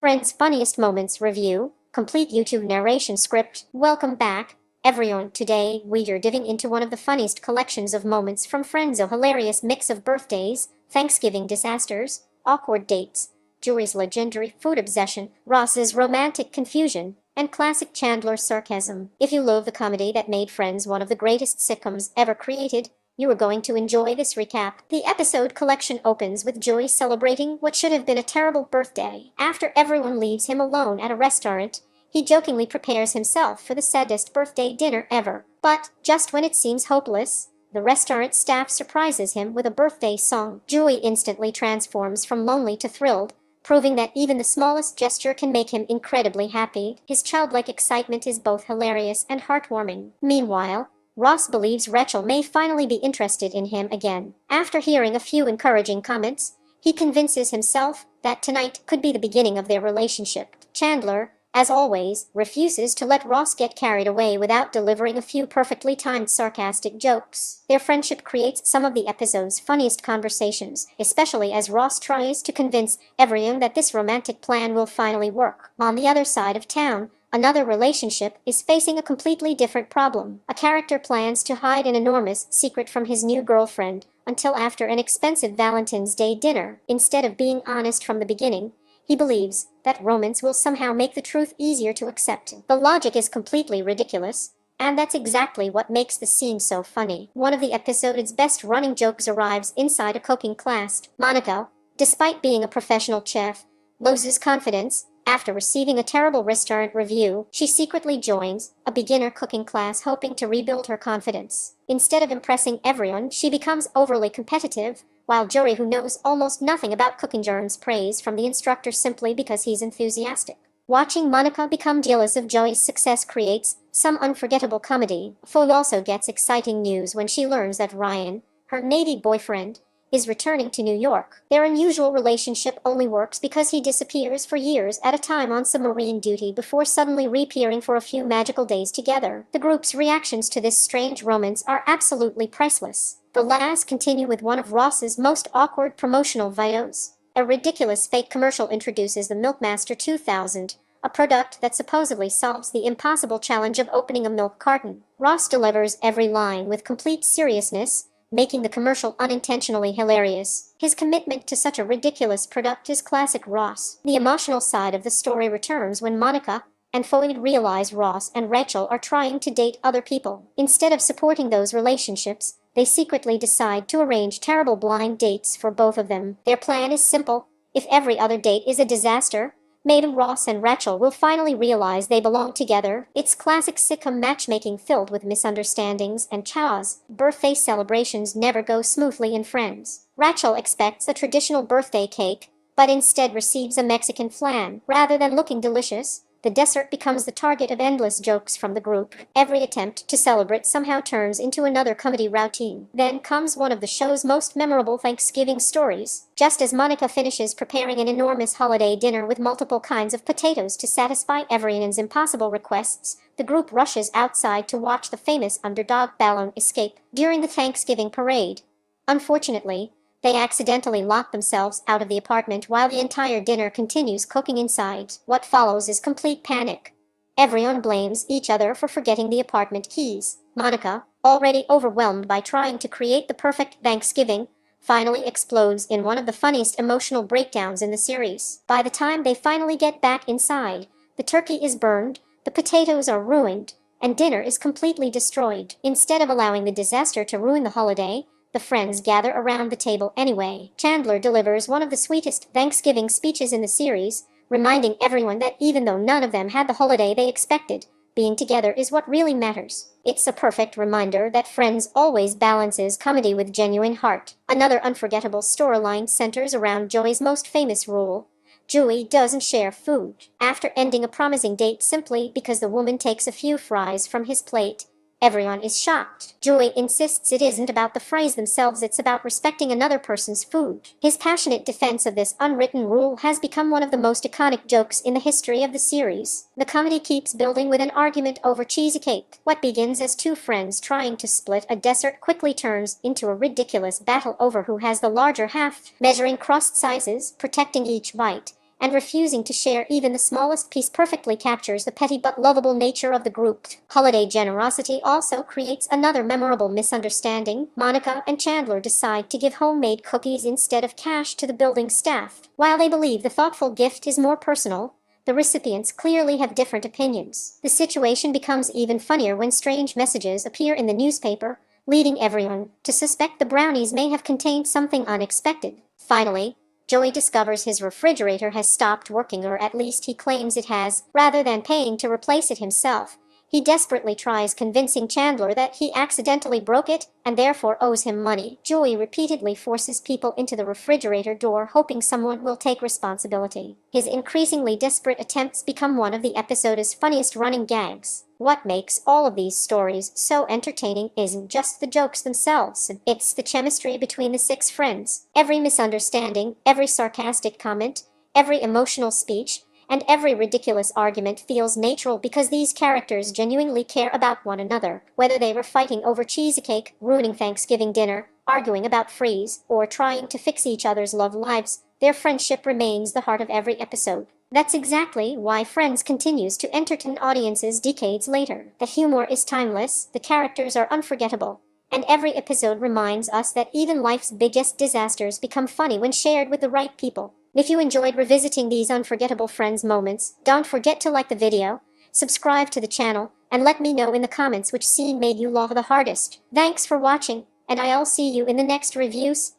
Friends Funniest Moments Review, complete YouTube narration script. Welcome back, everyone. Today, we are diving into one of the funniest collections of moments from Friends, a hilarious mix of birthdays, Thanksgiving disasters, awkward dates, Joey's legendary food obsession, Ross's romantic confusion, and classic Chandler sarcasm. If you love the comedy that made Friends one of the greatest sitcoms ever created, you are going to enjoy this recap. The episode collection opens with Joey celebrating what should have been a terrible birthday. After everyone leaves him alone at a restaurant, he jokingly prepares himself for the saddest birthday dinner ever. But just when it seems hopeless, the restaurant staff surprises him with a birthday song. Joey instantly transforms from lonely to thrilled, proving that even the smallest gesture can make him incredibly happy. His childlike excitement is both hilarious and heartwarming. Meanwhile, Ross believes Rachel may finally be interested in him again. After hearing a few encouraging comments, he convinces himself that tonight could be the beginning of their relationship. Chandler, as always, refuses to let Ross get carried away without delivering a few perfectly timed sarcastic jokes. Their friendship creates some of the episode's funniest conversations, especially as Ross tries to convince everyone that this romantic plan will finally work. On the other side of town, another relationship is facing a completely different problem. A character plans to hide an enormous secret from his new girlfriend until after an expensive Valentine's Day dinner. Instead of being honest from the beginning, he believes that romance will somehow make the truth easier to accept. The logic is completely ridiculous, and that's exactly what makes the scene so funny. One of the episode's best running jokes arrives inside a cooking class. Monica, despite being a professional chef, loses confidence. After receiving a terrible restaurant review, she secretly joins a beginner cooking class hoping to rebuild her confidence. Instead of impressing everyone, she becomes overly competitive, while Joey, who knows almost nothing about cooking, earns praise from the instructor simply because he's enthusiastic. Watching Monica become jealous of Joey's success creates some unforgettable comedy. Fo also gets exciting news when she learns that Ryan, her Navy boyfriend, is returning to New York. Their unusual relationship only works because he disappears for years at a time on submarine duty before suddenly reappearing for a few magical days together. The group's reactions to this strange romance are absolutely priceless. The last continue with one of Ross's most awkward promotional videos. A ridiculous fake commercial introduces the Milkmaster 2000, a product that supposedly solves the impossible challenge of opening a milk carton. Ross delivers every line with complete seriousness, making the commercial unintentionally hilarious. His commitment to such a ridiculous product is classic Ross. The emotional side of the story returns when Monica and Floyd realize Ross and Rachel are trying to date other people. Instead of supporting those relationships, they secretly decide to arrange terrible blind dates for both of them. Their plan is simple. If every other date is a disaster, maybe Ross and Rachel will finally realize they belong together. It's classic sitcom matchmaking filled with misunderstandings and chaos. Birthday celebrations never go smoothly in Friends. Rachel expects a traditional birthday cake, but instead receives a Mexican flan. Rather than looking delicious, the dessert becomes the target of endless jokes from the group. Every attempt to celebrate somehow turns into another comedy routine. Then comes one of the show's most memorable Thanksgiving stories. Just as Monica finishes preparing an enormous holiday dinner with multiple kinds of potatoes to satisfy everyone's impossible requests, the group rushes outside to watch the famous underdog Balloon escape during the Thanksgiving parade. Unfortunately, they accidentally lock themselves out of the apartment while the entire dinner continues cooking inside. What follows is complete panic. Everyone blames each other for forgetting the apartment keys. Monica, already overwhelmed by trying to create the perfect Thanksgiving, finally explodes in one of the funniest emotional breakdowns in the series. By the time they finally get back inside, the turkey is burned, the potatoes are ruined, and dinner is completely destroyed. Instead of allowing the disaster to ruin the holiday, the friends gather around the table anyway. Chandler delivers one of the sweetest Thanksgiving speeches in the series, reminding everyone that even though none of them had the holiday they expected, being together is what really matters. It's a perfect reminder that Friends always balances comedy with genuine heart. Another unforgettable storyline centers around Joey's most famous rule. Joey doesn't share food. After ending a promising date simply because the woman takes a few fries from his plate, everyone is shocked. Joey insists it isn't about the fries themselves, it's about respecting another person's food. His passionate defense of this unwritten rule has become one of the most iconic jokes in the history of the series. The comedy keeps building with an argument over cheesy cake. What begins as two friends trying to split a dessert quickly turns into a ridiculous battle over who has the larger half, measuring crust sizes, protecting each bite, and refusing to share even the smallest piece perfectly captures the petty but lovable nature of the group. Holiday generosity also creates another memorable misunderstanding. Monica and Chandler decide to give homemade cookies instead of cash to the building staff. While they believe the thoughtful gift is more personal, the recipients clearly have different opinions. The situation becomes even funnier when strange messages appear in the newspaper, leading everyone to suspect the brownies may have contained something unexpected. Finally, Joey discovers his refrigerator has stopped working, or at least he claims it has, rather than paying to replace it himself. He desperately tries convincing Chandler that he accidentally broke it and therefore owes him money. Joey repeatedly forces people into the refrigerator door, hoping someone will take responsibility. His increasingly desperate attempts become one of the episode's funniest running gags. What makes all of these stories so entertaining isn't just the jokes themselves, it's the chemistry between the six friends. Every misunderstanding, every sarcastic comment, every emotional speech, and every ridiculous argument feels natural because these characters genuinely care about one another. Whether they were fighting over cheesecake, ruining Thanksgiving dinner, arguing about freeze, or trying to fix each other's love lives, their friendship remains the heart of every episode. That's exactly why Friends continues to entertain audiences decades later. The humor is timeless, the characters are unforgettable, and every episode reminds us that even life's biggest disasters become funny when shared with the right people. If you enjoyed revisiting these unforgettable Friends moments, don't forget to like the video, subscribe to the channel, and let me know in the comments which scene made you laugh the hardest. Thanks for watching, and I'll see you in the next reviews.